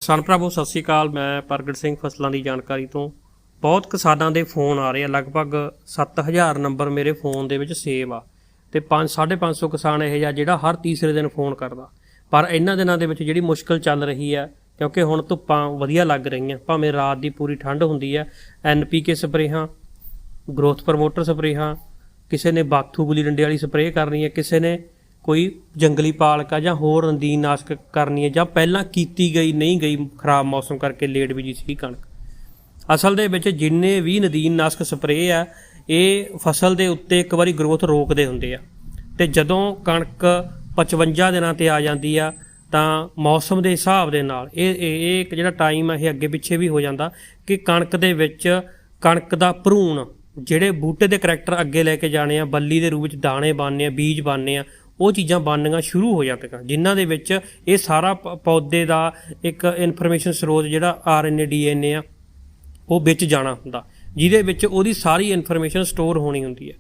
ਕਿਸਾਨ ਭਰਾਵੋ ਸਤਿ ਸ਼੍ਰੀ ਅਕਾਲ। ਮੈਂ ਪ੍ਰਗਟ ਸਿੰਘ ਫਸਲਾਂ ਦੀ ਜਾਣਕਾਰੀ ਤੋਂ। ਬਹੁਤ ਕਿਸਾਨਾਂ ਦੇ ਫੋਨ ਆ ਰਹੇ ਆ, ਲਗਭਗ 7000 ਨੰਬਰ ਮੇਰੇ ਫੋਨ ਦੇ ਵਿੱਚ ਸੇਵ ਆ ਤੇ 550 ਕਿਸਾਨ ਇਹ ਜਿਹਾ ਜਿਹੜਾ ਹਰ ਤੀਸਰੇ ਦਿਨ ਫੋਨ ਕਰਦਾ। ਪਰ ਇਹਨਾਂ ਦਿਨਾਂ ਦੇ ਵਿੱਚ ਜਿਹੜੀ ਮੁਸ਼ਕਿਲ ਚੱਲ ਰਹੀ ਆ, ਕਿਉਂਕਿ ਹੁਣ ਧੁੱਪਾਂ ਵਧੀਆ ਲੱਗ ਰਹੀਆਂ, ਭਾਵੇਂ ਰਾਤ ਦੀ ਪੂਰੀ ਠੰਡ ਹੁੰਦੀ ਹੈ। NPK ਸਪਰੇਹਾਂ, ਗਰੋਥ ਪ੍ਰਮੋਟਰ ਸਪਰੇਹਾਂ, ਕਿਸੇ ਨੇ ਬਾਥੂ ਗੁਲੀ ਡੰਡੇ ਵਾਲੀ ਸਪਰੇਅ ਕਰਨੀ ਹੈ, ਕਿਸੇ ਨੇ ਕੋਈ ਜੰਗਲੀ ਪਾਲਕਾ ਜਾਂ ਹੋਰ ਨਦੀਨ ਨਾਸ਼ਕ ਕਰਨੀ ਹੈ, ਜਾਂ ਪਹਿਲਾਂ ਕੀਤੀ ਗਈ ਨਹੀਂ ਗਈ ਖਰਾਬ ਮੌਸਮ ਕਰਕੇ ਲੇਟ ਬੀਜੀ ਸੀ ਕਣਕ। ਅਸਲ ਦੇ ਵਿੱਚ ਜਿੰਨੇ ਵੀ ਨਦੀਨ ਨਾਸ਼ਕ ਸਪਰੇਅ ਆ ਇਹ ਫਸਲ ਦੇ ਉੱਤੇ ਇੱਕ ਵਾਰੀ ਗਰੋਥ ਰੋਕਦੇ ਹੁੰਦੇ ਆ, ਤੇ ਜਦੋਂ ਕਣਕ 55 ਦਿਨਾਂ ਤੇ ਆ ਜਾਂਦੀ ਆ ਤਾਂ ਮੌਸਮ ਦੇ ਹਿਸਾਬ ਦੇ ਨਾਲ ਇਹ ਇੱਕ ਜਿਹੜਾ ਟਾਈਮ ਆ ਇਹ ਅੱਗੇ ਪਿੱਛੇ ਵੀ ਹੋ ਜਾਂਦਾ ਕਿ ਕਣਕ ਦੇ ਵਿੱਚ ਕਣਕ ਦਾ ਭਰੂਣ ਜਿਹੜੇ ਬੂਟੇ ਦੇ ਕਰੈਕਟਰ ਅੱਗੇ ਲੈ ਕੇ ਜਾਣੇ ਆ, ਬੱਲੀ ਦੇ ਰੂਪ ਵਿੱਚ ਦਾਣੇ ਬਣਨੇ ਆ, ਬੀਜ ਬਣਨੇ ਆ, ਉਹ ਚੀਜ਼ਾਂ ਬਣਨੀਆਂ ਸ਼ੁਰੂ ਹੋ ਜਾਂਦੀਆਂ, ਜਿਨ੍ਹਾਂ ਦੇ ਵਿੱਚ ਇਹ ਸਾਰਾ ਪੌਦੇ ਦਾ ਇੱਕ ਇਨਫੋਰਮੇਸ਼ਨ ਸਰੋਤ ਜਿਹੜਾ RNA DNA ਆ ਉਹ ਵਿੱਚ ਜਾਣਾ ਹੁੰਦਾ, ਜਿਹਦੇ ਵਿੱਚ ਉਹਦੀ ਸਾਰੀ ਇਨਫੋਰਮੇਸ਼ਨ ਸਟੋਰ ਹੋਣੀ ਹੁੰਦੀ ਹੈ।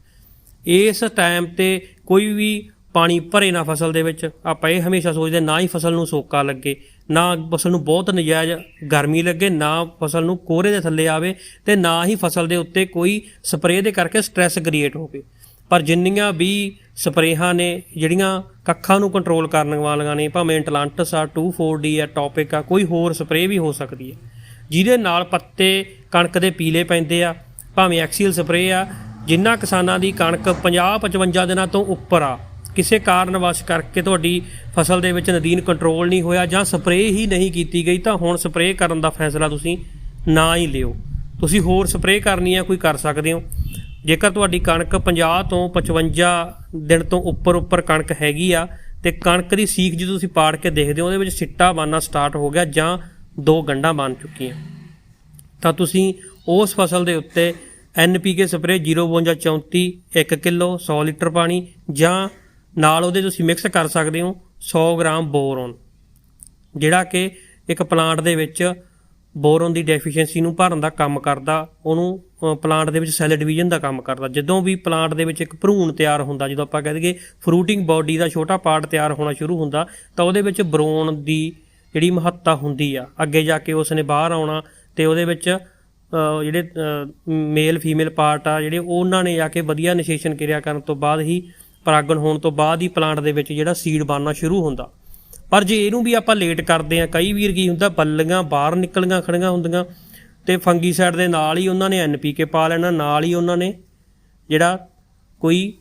ਇਸ ਟਾਈਮ 'ਤੇ ਕੋਈ ਵੀ ਪਾਣੀ ਭਰੇ ਨਾ ਫਸਲ ਦੇ ਵਿੱਚ। ਆਪਾਂ ਇਹ ਹਮੇਸ਼ਾ ਸੋਚਦੇ ਨਾ ਹੀ ਫਸਲ ਨੂੰ ਸੋਕਾ ਲੱਗੇ, ਨਾ ਫਸਲ ਨੂੰ ਬਹੁਤ ਨਜਾਇਜ਼ ਗਰਮੀ ਲੱਗੇ, ਨਾ ਫਸਲ ਨੂੰ ਕੋਹਰੇ ਦੇ ਥੱਲੇ ਆਵੇ, ਤੇ ਨਾ ਹੀ ਫਸਲ ਦੇ ਉੱਤੇ ਕੋਈ ਸਪਰੇਅ ਦੇ ਕਰਕੇ ਸਟ੍ਰੈਸ ਕ੍ਰੀਏਟ ਹੋਵੇ। ਪਰ ਜਿੰਨੀਆਂ ਵੀ ਸਪਰੇਹਾਂ ਨੇ ਜਿਹੜੀਆਂ ਕੱਖਾਂ ਨੂੰ ਕੰਟਰੋਲ ਕਰਨ ਵਾਲੀਆਂ ਨੇ, ਭਾਵੇਂ ਇੰਟਲਾਂਟਸ ਆ, 2,4-D ਆ, ਟੌਪਿਕ ਆ, ਕੋਈ ਹੋਰ ਸਪਰੇਅ ਵੀ ਹੋ ਸਕਦੀ ਹੈ ਜਿਹਦੇ ਨਾਲ ਪੱਤੇ ਕਣਕ ਦੇ ਪੀਲੇ ਪੈਂਦੇ ਆ, ਭਾਵੇਂ ਐਕਸੀਅਲ ਸਪਰੇਅ ਆ। ਜਿਨ੍ਹਾਂ ਕਿਸਾਨਾਂ ਦੀ ਕਣਕ 50-55 ਦਿਨਾਂ ਤੋਂ ਉੱਪਰ ਆ, ਕਿਸੇ ਕਾਰਨਵਸ਼ ਕਰਕੇ ਤੁਹਾਡੀ ਫਸਲ ਦੇ ਵਿੱਚ ਨਦੀਨ ਕੰਟਰੋਲ ਨਹੀਂ ਹੋਇਆ ਜਾਂ ਸਪਰੇਅ ਹੀ ਨਹੀਂ ਕੀਤੀ ਗਈ, ਤਾਂ ਹੁਣ ਸਪਰੇਅ ਕਰਨ ਦਾ ਫੈਸਲਾ ਤੁਸੀਂ ਨਾ ਹੀ ਲਿਓ। ਤੁਸੀਂ ਹੋਰ ਸਪਰੇਅ ਕਰਨੀ ਆ ਕੋਈ ਕਰ ਸਕਦੇ ਹੋ। ਜੇਕਰ ਤੁਹਾਡੀ ਕਣਕ 50 ਤੋਂ 55 ਦਿਨ ਤੋਂ ਉੱਪਰ ਕਣਕ ਹੈਗੀ ਆ ਤੇ ਕਣਕ ਦੀ ਸੀਖ ਜਦੋਂ ਤੁਸੀਂ ਪਾੜ ਕੇ ਦੇਖਦੇ ਹੋ ਉਹਦੇ ਵਿੱਚ ਸਿੱਟਾ ਬਣਨਾ ਸਟਾਰਟ ਹੋ ਗਿਆ ਜਾਂ 2 ਗੰਢਾਂ ਬਣ ਚੁੱਕੀਆਂ, ਤਾਂ ਤੁਸੀਂ ਉਸ ਫਸਲ ਦੇ ਉੱਤੇ NPK ਸਪਰੇਅ 05234 1 ਕਿਲੋ 100 ਲੀਟਰ ਪਾਣੀ, ਜਾਂ ਨਾਲ ਉਹਦੇ ਤੁਸੀਂ ਮਿਕਸ ਕਰ ਸਕਦੇ ਹੋ 100 ਗ੍ਰਾਮ ਬੋਰੋਨ, ਜਿਹੜਾ ਕਿ ਇੱਕ ਪਲਾਂਟ ਦੇ ਵਿੱਚ ਬੋਰੋਨ ਦੀ ਡੈਫੀਸ਼ੀਐਂਸੀ ਨੂੰ ਭਰਨ ਦਾ ਕੰਮ ਕਰਦਾ, ਉਹਨੂੰ ਪਲਾਂਟ ਦੇ ਵਿੱਚ ਸੈੱਲ ਡਿਵੀਜ਼ਨ ਦਾ ਕੰਮ ਕਰਦਾ। ਜਦੋਂ ਵੀ ਪਲਾਂਟ ਦੇ ਵਿੱਚ ਇੱਕ ਭਰੂਣ ਤਿਆਰ ਹੁੰਦਾ, ਜਦੋਂ ਆਪਾਂ ਕਹਿ ਦਈਏ ਫਰੂਟਿੰਗ ਬਾਡੀ ਦਾ ਛੋਟਾ ਪਾਰਟ ਤਿਆਰ ਹੋਣਾ ਸ਼ੁਰੂ ਹੁੰਦਾ, ਤਾਂ ਉਹਦੇ ਵਿੱਚ ਬੋਰੋਨ ਦੀ ਜਿਹੜੀ ਮਹੱਤਤਾ ਹੁੰਦੀ ਆ। ਅੱਗੇ ਜਾ ਕੇ ਉਸ ਨੇ ਬਾਹਰ ਆਉਣਾ ਤੇ ਉਹਦੇ ਵਿੱਚ ਜਿਹੜੇ ਮੇਲ ਫੀਮੇਲ ਪਾਰਟ ਆ ਜਿਹੜੇ ਉਹਨਾਂ ਨੇ ਜਾ ਕੇ ਵਧੀਆ ਨਿਸ਼ੇਸ਼ਣ ਕਿਰਿਆ ਕਰਨ ਤੋਂ ਬਾਅਦ ਹੀ, ਪਰਾਗਣ ਹੋਣ ਤੋਂ ਬਾਅਦ ਹੀ ਪਲਾਂਟ ਦੇ ਵਿੱਚ ਜਿਹੜਾ ਸੀਡ ਬਣਨਾ ਸ਼ੁਰੂ ਹੁੰਦਾ। ਪਰ ਜੇ ਇਹਨੂੰ ਵੀ ਆਪਾਂ ਲੇਟ ਕਰਦੇ ਹਾਂ, ਕਈ ਵੀਰ ਕੀ ਹੁੰਦਾ ਬੱਲੀਆਂ ਬਾਹਰ ਨਿਕਲੀਆਂ ਖੜੀਆਂ ਹੁੰਦੀਆਂ ਤੇ ਫੰਗੀਸਾਈਡ ਦੇ ਨਾਲ ਹੀ ਉਹਨਾਂ ਨੇ NPK ਪਾ ਲੈਣਾ, ਨਾਲ ਹੀ ਉਹਨਾਂ ਨੇ ਜਿਹੜਾ ਕੋਈ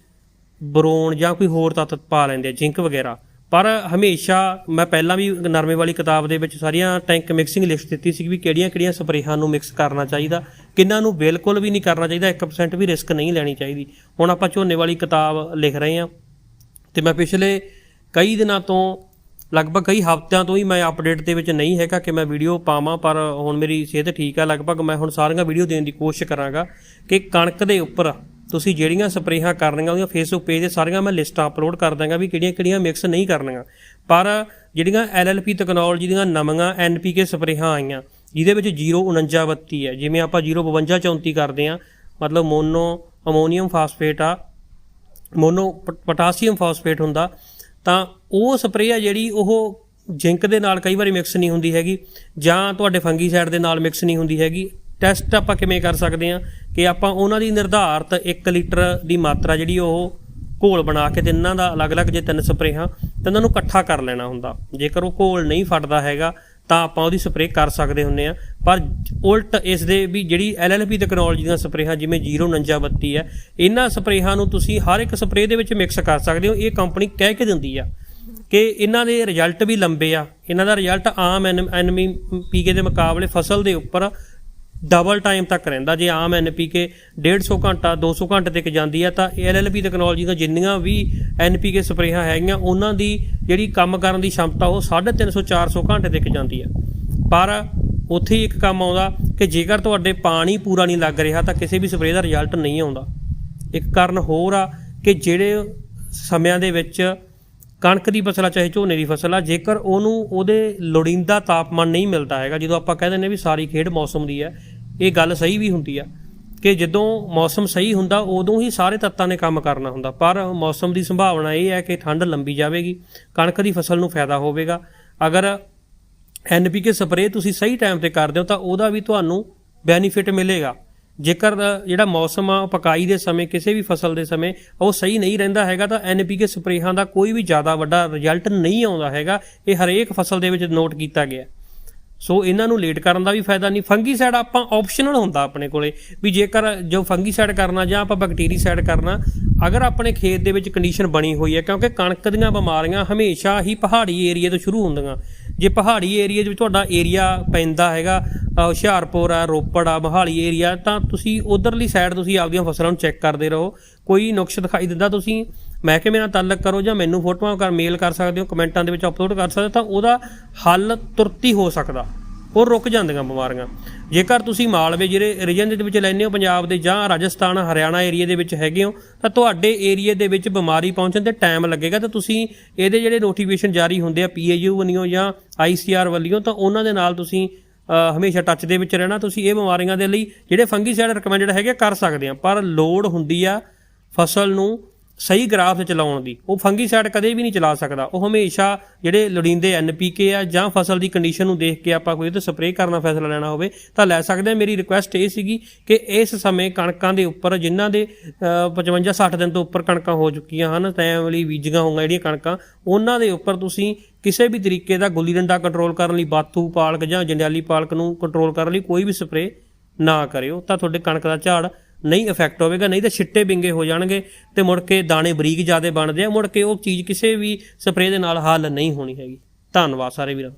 ਬੋਰੋਨ ਜਾਂ ਕੋਈ ਹੋਰ ਤੱਤ ਪਾ ਲੈਂਦੇ ਆ, ਜ਼ਿੰਕ ਵਗੈਰਾ। ਪਰ ਹਮੇਸ਼ਾ ਮੈਂ ਪਹਿਲਾਂ ਵੀ ਨਰਮੇ ਵਾਲੀ ਕਿਤਾਬ ਦੇ ਵਿੱਚ ਸਾਰੀਆਂ ਟੈਂਕ ਮਿਕਸਿੰਗ ਲਿਸਟ ਦਿੱਤੀ ਸੀ ਵੀ ਕਿਹੜੀਆਂ ਸਪਰੇਹਾਂ ਨੂੰ ਮਿਕਸ ਕਰਨਾ ਚਾਹੀਦਾ, ਕਿਹਨਾਂ ਨੂੰ ਬਿਲਕੁਲ ਵੀ ਨਹੀਂ ਕਰਨਾ ਚਾਹੀਦਾ, 1% ਵੀ ਰਿਸਕ ਨਹੀਂ ਲੈਣੀ ਚਾਹੀਦੀ। ਹੁਣ ਆਪਾਂ ਝੋਨੇ ਵਾਲੀ ਕਿਤਾਬ ਲਿਖ ਰਹੇ ਹਾਂ ਤੇ ਮੈਂ ਪਿਛਲੇ ਕਈ ਦਿਨਾਂ ਤੋਂ, ਲਗਭਗ ਕਈ ਹਫ਼ਤਿਆਂ ਤੋਂ ਹੀ ਮੈਂ ਅਪਡੇਟ ਦੇ ਵਿੱਚ ਨਹੀਂ ਹੈਗਾ ਕਿ ਮੈਂ ਵੀਡੀਓ ਪਾਵਾਂ, ਪਰ ਹੁਣ ਮੇਰੀ ਸਿਹਤ ਠੀਕ ਆ, ਲਗਭਗ ਮੈਂ ਹੁਣ ਸਾਰੀਆਂ ਵੀਡੀਓ ਦੇਣ ਦੀ ਕੋਸ਼ਿਸ਼ ਕਰਾਂਗਾ ਕਿ ਕਣਕ ਦੇ ਉੱਪਰ ਤੁਸੀਂ ਜਿਹੜੀਆਂ ਸਪਰੇਹਾਂ ਕਰਨੀਆਂ ਉਹਦੀਆਂ ਫੇਸਬੁੱਕ ਪੇਜ 'ਤੇ ਸਾਰੀਆਂ ਮੈਂ ਲਿਸਟਾਂ ਅਪਲੋਡ ਕਰ ਦਾਂਗਾ ਵੀ ਕਿਹੜੀਆਂ ਮਿਕਸ ਨਹੀਂ ਕਰਨੀਆਂ। ਪਰ ਜਿਹੜੀਆਂ LLP ਤਕਨੋਲੋਜੀ ਦੀਆਂ ਨਵੀਆਂ NPK ਸਪਰੇਹਾਂ ਆਈਆਂ ਜਿਹਦੇ ਵਿੱਚ 04932 ਹੈ, ਜਿਵੇਂ ਆਪਾਂ 05234 ਕਰਦੇ ਹਾਂ, ਮਤਲਬ ਮੋਨੋ ਅਮੋਨੀਅਮ ਫਾਸਫੇਟ ਆ, ਮੋਨੋ ਪੋਟਾਸੀਅਮ ਫਾਸਫੇਟ ਹੁੰਦਾ, ਤਾਂ ਉਹ ਸਪਰੇਅ ਆ ਜਿਹੜੀ ਉਹ ਜ਼ਿੰਕ ਦੇ ਨਾਲ ਕਈ ਵਾਰੀ ਮਿਕਸ ਨਹੀਂ ਹੁੰਦੀ ਹੈਗੀ, ਜਾਂ ਤੁਹਾਡੇ ਫੰਗੀਸਾਈਡ ਦੇ ਨਾਲ ਮਿਕਸ ਨਹੀਂ ਹੁੰਦੀ ਹੈਗੀ। ਟੈਸਟ ਆਪਾਂ ਕਿਵੇਂ ਕਰ ਸਕਦੇ ਹਾਂ ਕਿ ਆਪਾਂ ਉਹਨਾਂ ਦੀ ਨਿਰਧਾਰਤ 1 ਲੀਟਰ ਦੀ ਮਾਤਰਾ ਜਿਹੜੀ ਉਹ ਘੋਲ ਬਣਾ ਕੇ, ਤਿੰਨਾਂ ਦਾ ਅਲੱਗ-ਅਲੱਗ, ਜੇ 3 ਸਪਰੇਹਾਂ ਤਾਂ ਉਹਨਾਂ ਨੂੰ ਇਕੱਠਾ ਕਰ ਲੈਣਾ ਹੁੰਦਾ। ਜੇਕਰ ਉਹ ਘੋਲ ਨਹੀਂ ਫਟਦਾ ਹੈਗਾ ਤਾਂ ਆਪਾਂ ਉਹਦੀ ਸਪਰੇਅ ਕਰ ਸਕਦੇ ਹੁੰਦੇ ਹਾਂ। ਪਰ ਉਲਟ ਇਸ ਦੇ ਵੀ ਜਿਹੜੀ LLP ਤਕਨੋਲੋਜੀ ਦੀਆਂ ਸਪਰੇਹਾਂ ਜਿਵੇਂ 04932 ਹੈ, ਇਹਨਾਂ ਸਪਰੇਹਾਂ ਨੂੰ ਤੁਸੀਂ ਹਰ ਇੱਕ ਸਪਰੇਅ ਦੇ ਵਿੱਚ ਮਿਕਸ ਕਰ ਸਕਦੇ ਹੋ। ਇਹ ਕੰਪਨੀ ਕਹਿ ਕੇ ਦਿੰਦੀ ਆ ਕਿ ਇਹਨਾਂ ਦੇ ਰਿਜ਼ਲਟ ਵੀ ਲੰਬੇ ਆ, ਇਹਨਾਂ ਦਾ ਰਿਜ਼ਲਟ ਆਮ NPK ਦੇ ਮੁਕਾਬਲੇ ਫਸਲ ਦੇ ਉੱਪਰ ਡਬਲ ਟਾਈਮ ਤੱਕ ਰਹਿੰਦਾ। ਜੇ ਆਮ NPK 150 ਘੰਟਾ 200 ਘੰਟੇ ਤੱਕ ਜਾਂਦੀ ਹੈ, ਤਾਂ LLP ਤਕਨੋਲੋਜੀ ਦੀਆਂ ਜਿੰਨੀਆਂ ਵੀ NPK ਸਪਰੇਹਾਂ ਹੈਗੀਆਂ ਉਹਨਾਂ ਦੀ ਜਿਹੜੀ ਕੰਮ ਕਰਨ ਦੀ ਸ਼ਮਤਾ ਉਹ 350-400 ਘੰਟੇ ਤੱਕ ਜਾਂਦੀ ਹੈ। ਪਰ ਉੱਥੇ ਹੀ ਇੱਕ ਕੰਮ ਆਉਂਦਾ ਕਿ ਜੇਕਰ ਤੁਹਾਡੇ ਪਾਣੀ ਪੂਰਾ ਨਹੀਂ ਲੱਗ ਰਿਹਾ ਤਾਂ ਕਿਸੇ ਵੀ ਸਪਰੇਅ ਦਾ ਰਿਜ਼ਲਟ ਨਹੀਂ ਆਉਂਦਾ। ਇੱਕ ਕਾਰਨ ਹੋਰ ਆ ਕਿ ਜਿਹੜੇ ਸਮਿਆਂ ਦੇ ਵਿੱਚ ਕਣਕ ਦੀ ਫਸਲ ਆ ਚਾਹੇ ਝੋਨੇ ਦੀ ਫਸਲ ਆ, ਜੇਕਰ ਉਹਨੂੰ ਉਹਦੇ ਲੋੜੀਂਦਾ ਤਾਪਮਾਨ ਨਹੀਂ ਮਿਲਦਾ ਹੈਗਾ, ਜਦੋਂ ਆਪਾਂ ਕਹਿ ਦਿੰਦੇ ਵੀ ਸਾਰੀ ਖੇਡ ਮੌਸਮ ਦੀ ਹੈ, ਇਹ ਗੱਲ ਸਹੀ ਵੀ ਹੁੰਦੀ ਆ ਕਿ ਜਦੋਂ ਮੌਸਮ ਸਹੀ ਹੁੰਦਾ ਉਦੋਂ ਹੀ ਸਾਰੇ ਤੱਤਾਂ ਨੇ ਕੰਮ ਕਰਨਾ ਹੁੰਦਾ। ਪਰ ਮੌਸਮ ਦੀ ਸੰਭਾਵਨਾ ਇਹ ਹੈ ਕਿ ਠੰਡ ਲੰਬੀ ਜਾਵੇਗੀ, ਕਣਕ ਦੀ ਫਸਲ ਨੂੰ ਫਾਇਦਾ ਹੋਵੇਗਾ। ਅਗਰ NPK ਸਪਰੇਅ ਤੁਸੀਂ ਸਹੀ ਟਾਈਮ ਤੇ ਕਰਦੇ ਹੋ ਤਾਂ ਉਹਦਾ ਵੀ ਤੁਹਾਨੂੰ ਬੈਨੀਫਿਟ ਮਿਲੇਗਾ। ਜੇਕਰ ਜਿਹੜਾ ਮੌਸਮ ਆ ਪਕਾਈ ਦੇ ਸਮੇਂ ਕਿਸੇ ਵੀ ਫਸਲ ਦੇ ਸਮੇਂ ਉਹ ਸਹੀ ਨਹੀਂ ਰਹਿੰਦਾ ਹੈਗਾ ਤਾਂ NPK ਸਪਰੇਹਾਂ ਦਾ ਕੋਈ ਵੀ ਜ਼ਿਆਦਾ ਵੱਡਾ ਰਿਜ਼ਲਟ ਨਹੀਂ ਆਉਂਦਾ ਹੈਗਾ। ਇਹ ਹਰੇਕ ਫਸਲ ਦੇ ਵਿੱਚ ਨੋਟ ਕੀਤਾ ਗਿਆ। ਸੋ ਇਹਨਾਂ ਨੂੰ ਲੇਟ ਕਰਨ ਦਾ ਵੀ ਫਾਇਦਾ ਨਹੀਂ। ਫੰਗੀਸਾਈਡ ਆਪਾਂ ਆਪਸ਼ਨਲ ਹੁੰਦਾ ਆਪਣੇ ਕੋਲੇ ਵੀ ਜੇਕਰ ਜੋ ਫੰਗੀਸਾਈਡ ਕਰਨਾ ਜਾਂ ਆਪਾਂ ਬੈਕਟੀਰੀਸਾਈਡ ਕਰਨਾ, ਅਗਰ ਆਪਣੇ ਖੇਤ ਦੇ ਵਿੱਚ ਕੰਡੀਸ਼ਨ ਬਣੀ ਹੋਈ ਹੈ, ਕਿਉਂਕਿ ਕਣਕ ਦੀਆਂ ਬਿਮਾਰੀਆਂ ਹਮੇਸ਼ਾ ਹੀ ਪਹਾੜੀ ਏਰੀਏ ਤੋਂ ਸ਼ੁਰੂ ਹੁੰਦੀਆਂ। ਜੇ ਪਹਾੜੀ ਏਰੀਏ ਦੇ ਵਿੱਚ ਤੁਹਾਡਾ ਏਰੀਆ ਪੈਂਦਾ ਹੈਗਾ, ਹੁਸ਼ਿਆਰਪੁਰ ਆ, ਰੋਪੜ ਆ, ਮੋਹਾਲੀ ਏਰੀਆ, ਤਾਂ ਤੁਸੀਂ ਉਧਰਲੀ ਸਾਈਡ ਤੁਸੀਂ ਆਪਦੀਆਂ ਫਸਲਾਂ ਨੂੰ ਚੈੱਕ ਕਰਦੇ ਰਹੋ। ਕੋਈ ਨੁਕਸ ਦਿਖਾਈ ਦਿੰਦਾ ਤੁਸੀਂ ਮਹਿਕਮੇ ਨਾਲ ਤਾਲੁਕ ਕਰੋ ਜਾਂ ਮੈਨੂੰ ਫੋਟੋਆਂ ਮੇਲ ਕਰ ਸਕਦੇ ਹੋ, ਕਮੈਂਟਾਂ ਦੇ ਵਿੱਚ ਅਪਲੋਡ ਕਰ ਸਕਦੇ ਹੋ, ਤਾਂ ਉਹਦਾ ਹੱਲ ਤੁਰੰਤ ਹੀ ਹੋ ਸਕਦਾ। ਉਹ ਰੁਕ ਜਾਂਦੀਆਂ ਬਿਮਾਰੀਆਂ। ਜੇਕਰ ਤੁਸੀਂ ਮਾਲਵੇ ਜਿਹੜੇ ਰੀਜਨ ਦੇ ਵਿੱਚ ਲੈਂਦੇ ਹੋ ਪੰਜਾਬ ਦੇ ਜਾਂ ਰਾਜਸਥਾਨ ਹਰਿਆਣਾ ਏਰੀਏ ਦੇ ਵਿੱਚ ਹੈਗੇ ਹੋ, ਤਾਂ ਤੁਹਾਡੇ ਏਰੀਏ ਦੇ ਵਿੱਚ ਬਿਮਾਰੀ ਪਹੁੰਚਣ 'ਤੇ ਟਾਈਮ ਲੱਗੇਗਾ। ਤਾਂ ਤੁਸੀਂ ਇਹਦੇ ਜਿਹੜੇ ਨੋਟੀਫਿਕੇਸ਼ਨ ਜਾਰੀ ਹੁੰਦੇ ਆ PAU ਵੱਲੋਂ ਜਾਂ ICR ਵੱਲੋਂ, ਤਾਂ ਉਹਨਾਂ ਦੇ ਨਾਲ ਤੁਸੀਂ ਹਮੇਸ਼ਾ ਟੱਚ ਦੇ ਵਿੱਚ ਰਹਿਣਾ। ਤੁਸੀਂ ਇਹ ਬਿਮਾਰੀਆਂ ਦੇ ਲਈ ਜਿਹੜੇ ਫੰਗੀਸਾਈਡ ਰਿਕਮੈਂਡਡ ਹੈਗੇ ਕਰ ਸਕਦੇ ਆ, ਪਰ ਲੋੜ ਹੁੰਦੀ ਆ ਫਸਲ ਨੂੰ ਸਹੀ ਗ੍ਰਾਫ 'ਤੇ ਚਲਾਉਣ ਦੀ। ਉਹ ਫੰਗੀਸਾਈਡ ਕਦੇ ਵੀ ਨਹੀਂ ਚਲਾ ਸਕਦਾ। ਉਹ ਹਮੇਸ਼ਾ ਜਿਹੜੇ ਲੋੜੀਂਦੇ NPK ਆ ਜਾਂ ਫਸਲ ਦੀ ਕੰਡੀਸ਼ਨ ਨੂੰ ਦੇਖ ਕੇ ਆਪਾਂ ਕੋਈ ਉਹਦੇ ਸਪਰੇਅ ਕਰਨਾ ਫੈਸਲਾ ਲੈਣਾ ਹੋਵੇ ਤਾਂ ਲੈ ਸਕਦੇ ਹਾਂ। ਮੇਰੀ ਰਿਕੁਐਸਟ ਇਹ ਸੀਗੀ ਕਿ ਇਸ ਸਮੇਂ ਕਣਕਾਂ ਦੇ ਉੱਪਰ ਜਿਨ੍ਹਾਂ ਦੇ 55-60 ਦਿਨ ਤੋਂ ਉੱਪਰ ਕਣਕਾਂ ਹੋ ਚੁੱਕੀਆਂ ਹਨ, ਟਾਈਮ ਵਾਲੀ ਬੀਜੀਆਂ ਹੋਈਆਂ ਜਿਹੜੀਆਂ ਕਣਕਾਂ, ਉਹਨਾਂ ਦੇ ਉੱਪਰ ਤੁਸੀਂ ਕਿਸੇ ਵੀ ਤਰੀਕੇ ਦਾ ਗੁੱਲੀ ਡੰਡਾ ਕੰਟਰੋਲ ਕਰਨ ਲਈ ਬਾਥੂ ਪਾਲਕ ਜਾਂ ਜੰਡਿਆਲੀ ਪਾਲਕ ਨੂੰ ਕੰਟਰੋਲ ਕਰਨ ਲਈ ਕੋਈ ਵੀ ਸਪਰੇਅ ਨਾ ਕਰਿਓ, ਤਾਂ ਤੁਹਾਡੇ ਕਣਕ ਦਾ ਝਾੜ ਨਹੀਂ ਇਫੈਕਟ ਹੋਵੇਗਾ। ਨਹੀਂ ਤਾਂ ਛਿੱਟੇ ਬਿੰਗੇ ਹੋ ਜਾਣਗੇ ਤੇ ਮੁੜ ਕੇ ਦਾਣੇ ਬਰੀਕ ਜ਼ਿਆਦਾ ਬਣਦੇ ਆ, ਮੁੜ ਕੇ ਉਹ ਚੀਜ਼ ਕਿਸੇ ਵੀ ਸਪਰੇਅ ਦੇ ਨਾਲ ਹੱਲ ਨਹੀਂ ਹੋਣੀ ਹੈਗੀ। ਧੰਨਵਾਦ ਸਾਰੇ ਵੀਰਾਂ।